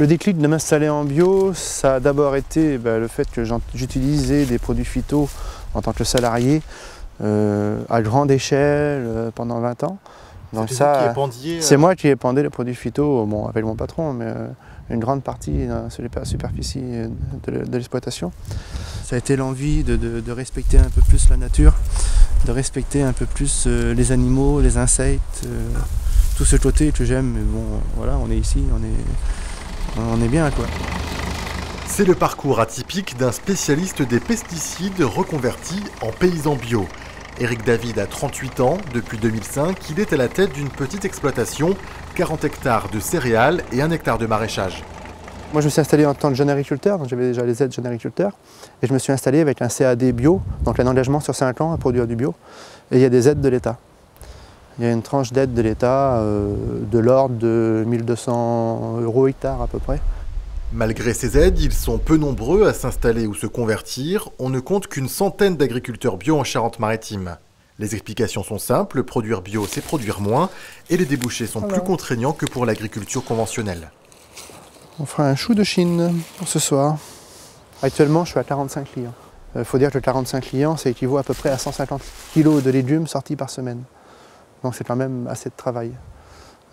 Le déclic de m'installer en bio, ça a d'abord été le fait que j'utilisais des produits phyto en tant que salarié à grande échelle pendant 20 ans. Donc c'est moi qui épandais les produits phyto, bon, avec mon patron, mais une grande partie sur la superficie de l'exploitation. Ça a été l'envie de respecter un peu plus la nature, de respecter un peu plus les animaux, les insectes, tout ce côté que j'aime. Mais bon, voilà, on est ici, on est bien, quoi. C'est le parcours atypique d'un spécialiste des pesticides reconverti en paysan bio. Éric David a 38 ans. Depuis 2005, il est à la tête d'une petite exploitation, 40 hectares de céréales et 1 hectare de maraîchage. Moi, je me suis installé en tant que jeune agriculteur, donc j'avais déjà les aides jeune agriculteur, et je me suis installé avec un CAD bio, donc un engagement sur 5 ans à produire du bio, et il y a des aides de l'État. Il y a une tranche d'aide de l'État de l'ordre de 1 200 € hectare à peu près. Malgré ces aides, ils sont peu nombreux à s'installer ou se convertir. On ne compte qu'une centaine d'agriculteurs bio en Charente-Maritime. Les explications sont simples, produire bio c'est produire moins, et les débouchés sont plus contraignants que pour l'agriculture conventionnelle. On fera un chou de Chine pour ce soir. Actuellement, je suis à 45 clients. Il faut dire que 45 clients, ça équivaut à peu près à 150 kg de légumes sortis par semaine. Donc c'est quand même assez de travail.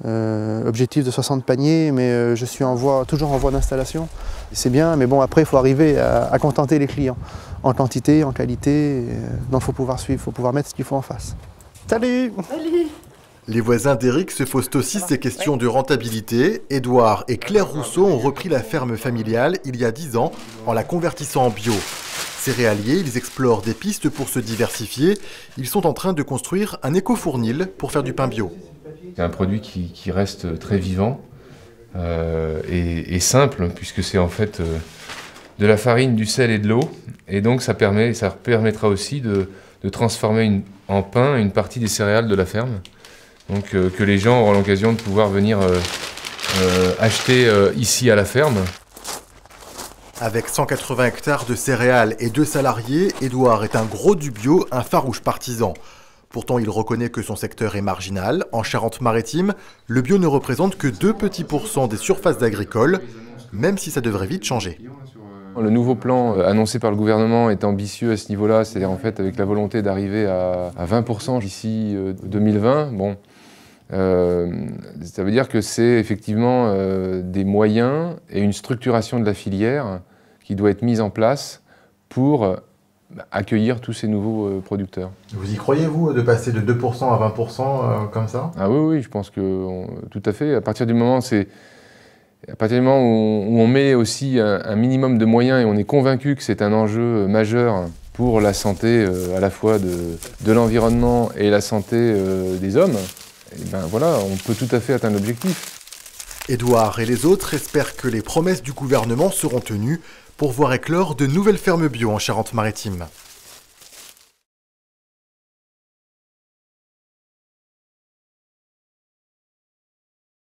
Objectif de 60 paniers, mais je suis toujours en voie d'installation. C'est bien, mais bon, après il faut arriver à contenter les clients, en quantité, en qualité. Donc il faut pouvoir suivre, il faut pouvoir mettre ce qu'il faut en face. Salut! Salut! Les voisins d'Éric se posent aussi ces questions de rentabilité. Édouard et Claire Rousseau ont repris la ferme familiale il y a 10 ans en la convertissant en bio. Céréaliers, ils explorent des pistes pour se diversifier. Ils sont en train de construire un éco-fournil pour faire du pain bio. C'est un produit qui reste très vivant et simple, puisque c'est en fait de la farine, du sel et de l'eau. Et donc ça permettra aussi de transformer en pain une partie des céréales de la ferme. Donc que les gens auront l'occasion de pouvoir venir acheter ici à la ferme. Avec 180 hectares de céréales et 2 salariés, Édouard est un gros du bio, un farouche partisan. Pourtant, il reconnaît que son secteur est marginal. En Charente-Maritime, le bio ne représente que 2 petits % des surfaces agricoles, même si ça devrait vite changer. Le nouveau plan annoncé par le gouvernement est ambitieux à ce niveau-là, c'est-à-dire en fait avec la volonté d'arriver à 20% d'ici 2020. Bon, ça veut dire que c'est effectivement des moyens et une structuration de la filière qui doit être mise en place pour accueillir tous ces nouveaux producteurs. Vous y croyez, vous, de passer de 2% à 20% comme ça? Ah oui, je pense que tout à fait. À partir du moment où on met aussi un minimum de moyens et on est convaincu que c'est un enjeu majeur pour la santé à la fois de l'environnement et la santé des hommes, et ben voilà, on peut tout à fait atteindre l'objectif. Édouard et les autres espèrent que les promesses du gouvernement seront tenues pour voir éclore de nouvelles fermes bio en Charente-Maritime.